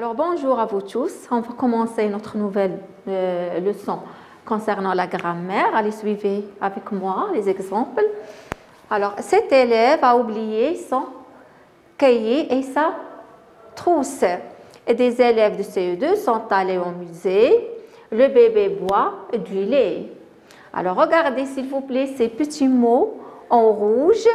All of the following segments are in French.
Alors bonjour à vous tous, on va commencer notre nouvelle leçon concernant la grammaire. Allez, suivez avec moi les exemples. Alors cet élève a oublié son cahier et sa trousse. Et des élèves de CE2 sont allés au musée. Le bébé boit du lait. Alors regardez s'il vous plaît ces petits mots en rouge.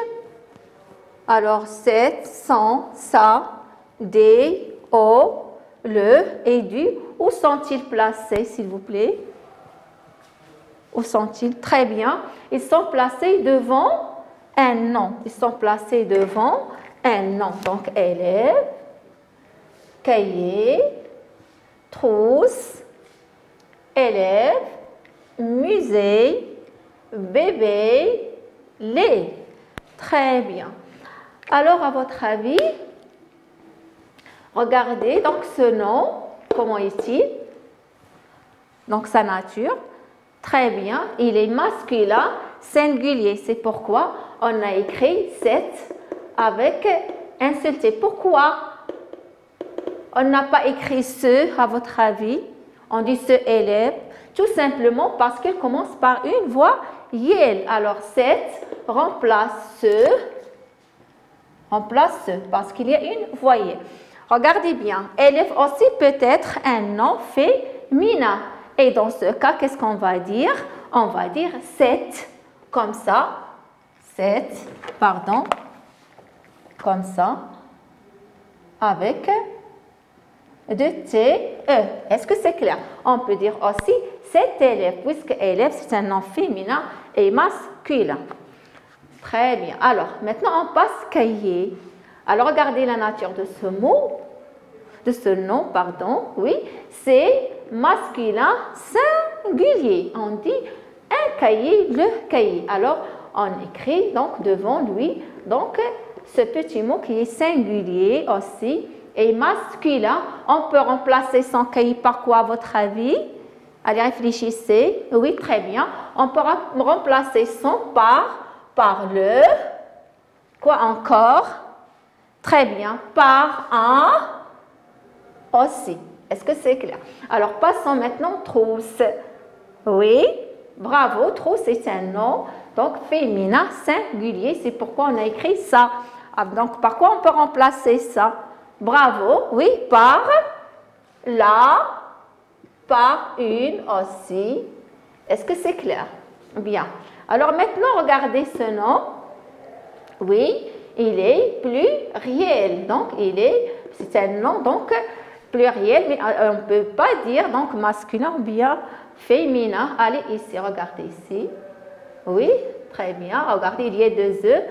Alors c'est, sans, ça, des, au, le et du. Où sont-ils placés, s'il vous plaît? Où sont-ils? Très bien. Ils sont placés devant un nom. Ils sont placés devant un nom. Donc, élève, cahier, trousse, élève, musée, bébé, lait. Très bien. Alors, à votre avis, regardez donc ce nom, comment est-il? Donc sa nature, très bien, il est masculin, singulier. C'est pourquoi on a écrit cette avec un seul T. Pourquoi on n'a pas écrit ce, à votre avis? On dit ce élève, tout simplement parce qu'il commence par une voix yel. Alors cette remplace ce, parce qu'il y a une voix yel. Regardez bien, élève aussi peut être un nom féminin. Et dans ce cas, qu'est-ce qu'on va dire? On va dire cette, comme ça, cette, pardon, comme ça, avec deux T, E. Est-ce que c'est clair? On peut dire aussi cet élève, puisque élève, c'est un nom féminin et masculin. Très bien. Alors, maintenant, on passe cahier. Alors, regardez la nature de ce mot, de ce nom, pardon, oui, c'est masculin singulier. On dit un cahier, le cahier. Alors, on écrit donc devant lui, donc ce petit mot qui est singulier aussi et masculin. On peut remplacer son cahier par quoi, à votre avis? Allez, réfléchissez. Oui, très bien. On peut remplacer son par le, quoi encore? Très bien, par un aussi. Est-ce que c'est clair? Alors, passons maintenant trousse. Oui, bravo, trousse, c'est un nom, donc féminin, singulier. C'est pourquoi on a écrit ça. Donc, par quoi on peut remplacer ça? Bravo, oui, par la, par une aussi. Est-ce que c'est clair? Bien. Alors, maintenant, regardez ce nom. Oui, il est pluriel. Donc, c'est un nom, donc, pluriel, mais on ne peut pas dire donc masculin ou bien féminin. Allez ici, regardez ici. Oui, très bien. Regardez, il y a deux E,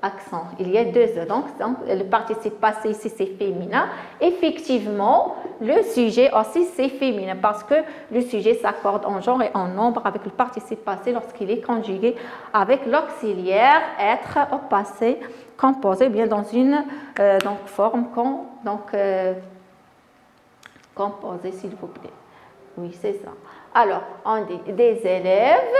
accent. Il y a deux E. Donc le participe passé ici, c'est féminin. Effectivement, le sujet aussi, c'est féminin parce que le sujet s'accorde en genre et en nombre avec le participe passé lorsqu'il est conjugué avec l'auxiliaire être au passé composé bien dans une donc, forme composé, s'il vous plaît. Oui, c'est ça. Alors, on dit des élèves.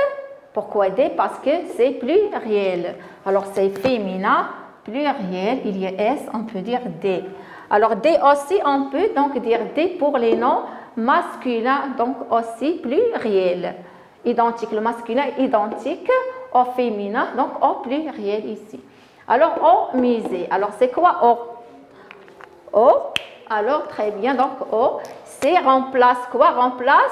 Pourquoi des? Parce que c'est pluriel. Alors, c'est féminin, pluriel. Il y a S, on peut dire des. Alors, des aussi, on peut donc dire des pour les noms masculins, donc aussi pluriel. Identique. Le masculin est identique au féminin, donc au pluriel ici. Alors, au musée. Alors, c'est quoi au? Alors, très bien, donc O, c'est remplace quoi? Remplace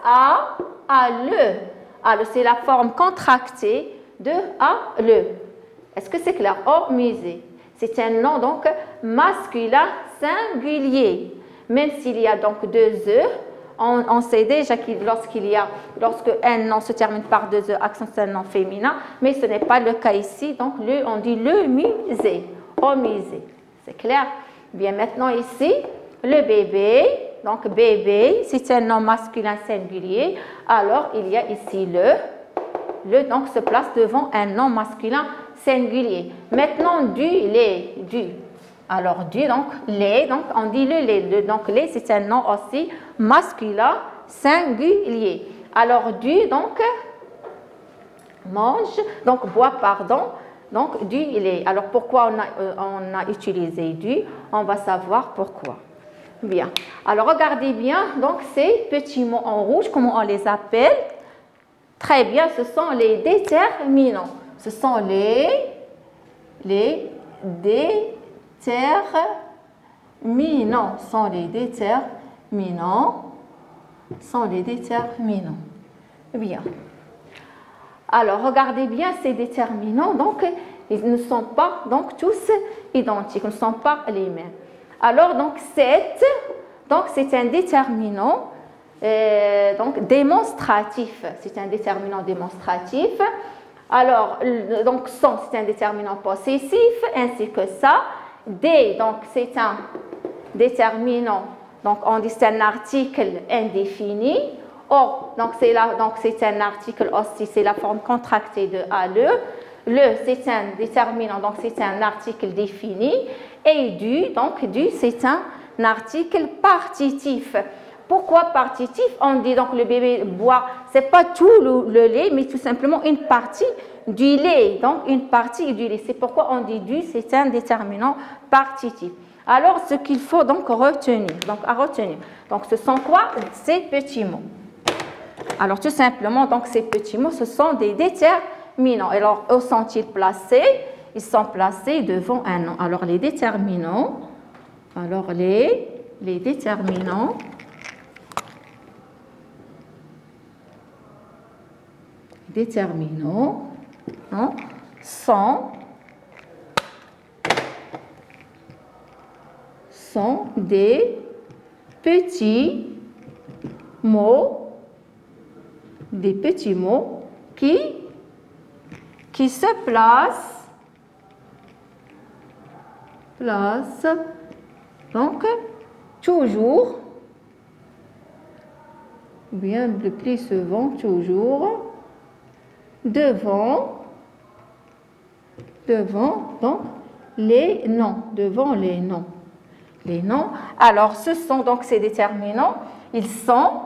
à le. À le, c'est la forme contractée de à le. Est-ce que c'est clair? Au musée. C'est un nom donc masculin singulier. Même s'il y a donc deux E, on sait déjà que lorsque un nom se termine par deux E, accent c'est un nom féminin, mais ce n'est pas le cas ici. Donc, on dit le musée. Au musée. C'est clair? Bien, maintenant ici, le bébé, donc bébé, si c'est un nom masculin singulier, alors il y a ici le donc se place devant un nom masculin singulier. Maintenant, du lait, du. Alors, du, donc lait, donc on dit le lait. Donc, lait, c'est un nom aussi masculin singulier. Alors, du, donc mange, donc bois, pardon, donc du lait. Alors pourquoi on a utilisé du? On va savoir pourquoi. Bien. Alors regardez bien, donc ces petits mots en rouge, comment on les appelle? Très bien, ce sont les déterminants. Ce sont les déterminants. Sont les déterminants. Sont les déterminants. Bien. Alors, regardez bien ces déterminants. Donc, ils ne sont pas donc, tous identiques. Ils ne sont pas les mêmes. Alors, donc, 7, donc, c'est un déterminant donc, démonstratif. C'est un déterminant démonstratif. Alors, donc, 100, c'est un déterminant possessif, ainsi que ça. D, donc, c'est un déterminant, donc, on dit c'est un article indéfini. Or, donc, c'est un article aussi, c'est la forme contractée de ALE. Le, c'est un déterminant, donc, c'est un article défini. Et du, donc, du, c'est un article partitif. Pourquoi partitif? On dit donc le bébé boit, c'est pas tout le lait, mais tout simplement une partie du lait. Donc une partie du lait. C'est pourquoi on dit du, c'est un déterminant partitif. Alors ce qu'il faut donc retenir, donc à retenir. Donc ce sont quoi? Ces petits mots. Alors tout simplement, donc ces petits mots, ce sont des déterminants. Alors où sont-ils placés? Ils sont placés devant un nom. Alors les déterminants. Alors les déterminants. Déterminants hein, sont des petits mots qui se placent donc toujours, bien le plus souvent toujours devant donc les noms, devant les noms. Les noms. Alors, ce sont donc ces déterminants. Ils sont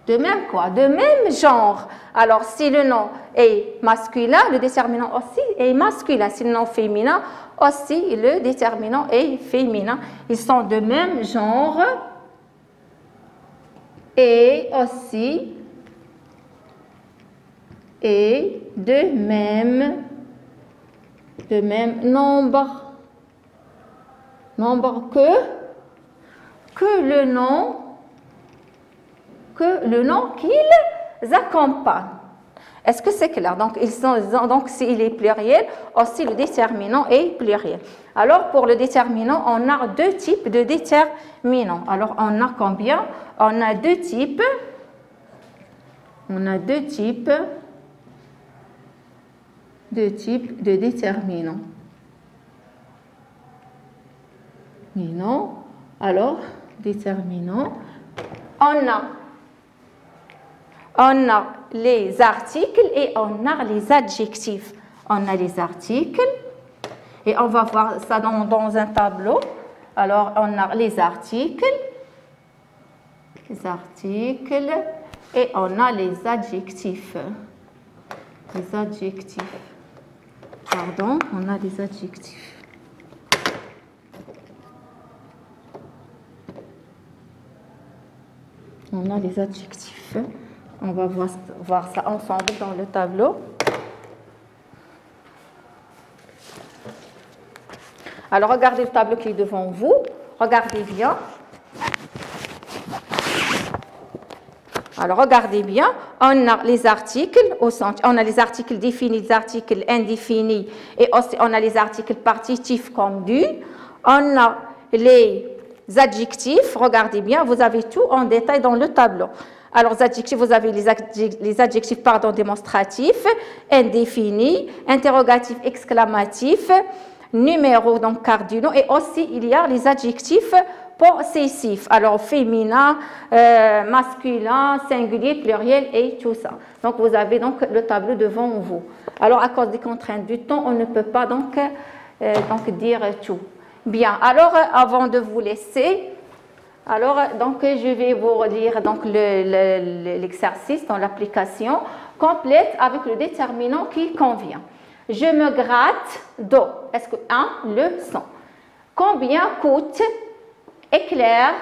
de même quoi? De même genre. Alors, si le nom est masculin, le déterminant aussi est masculin. Si le nom est féminin, aussi le déterminant est féminin. Ils sont de même genre et aussi de même nombre. Nombre que le nom qu'ils accompagnent. Est-ce que c'est clair? Donc, s'il est pluriel, aussi le déterminant est pluriel. Alors, pour le déterminant, on a deux types de déterminants. Alors, on a combien? On a deux types. On a deux types de déterminants. Alors, déterminant. On a les articles et on a les adjectifs. On a les articles et on va voir ça dans un tableau. Alors, on a les articles et on a les adjectifs. Les adjectifs. Pardon, on a des adjectifs. On a les adjectifs. On va voir ça ensemble dans le tableau. Alors, regardez le tableau qui est devant vous. Regardez bien. Alors, regardez bien. On a les articles au centre. On a les articles définis, les articles indéfinis et aussi on a les articles partitifs comme du. On a les adjectifs. Regardez bien, vous avez tout en détail dans le tableau. Alors, les adjectifs, vous avez les adjectifs démonstratifs, indéfinis, interrogatifs, exclamatifs, numéros, donc cardinaux, et aussi il y a les adjectifs possessifs. Alors, féminin, masculin, singulier, pluriel et tout ça. Donc, vous avez donc le tableau devant vous. Alors, à cause des contraintes du temps, on ne peut pas donc dire tout. Bien, alors, avant de vous laisser, Alors, donc, je vais vous redire donc l'exercice dans l'application complète avec le déterminant qui convient. Je me gratte d'eau. Est-ce que leçon. Combien coûte éclair,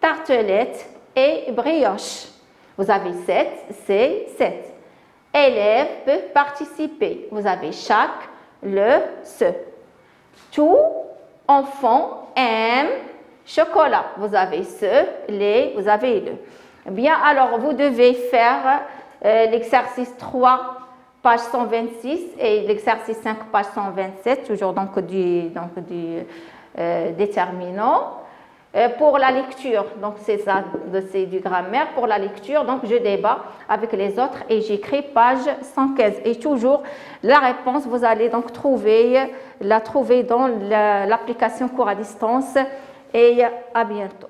tartelette et brioche? Vous avez 7, c'est 7. Élève peut participer. Vous avez chaque, le, ce. Tout enfant aime chocolat. Vous avez ce, les, vous avez le. Bien, alors vous devez faire l'exercice 3, page 126 et l'exercice 5, page 127, toujours donc du déterminant. Pour la lecture, donc c'est ça, c'est du grammaire. Pour la lecture, donc je débat avec les autres et j'écris page 115. Et toujours la réponse, vous allez donc la trouver dans l'application cours à distance. Et à bientôt.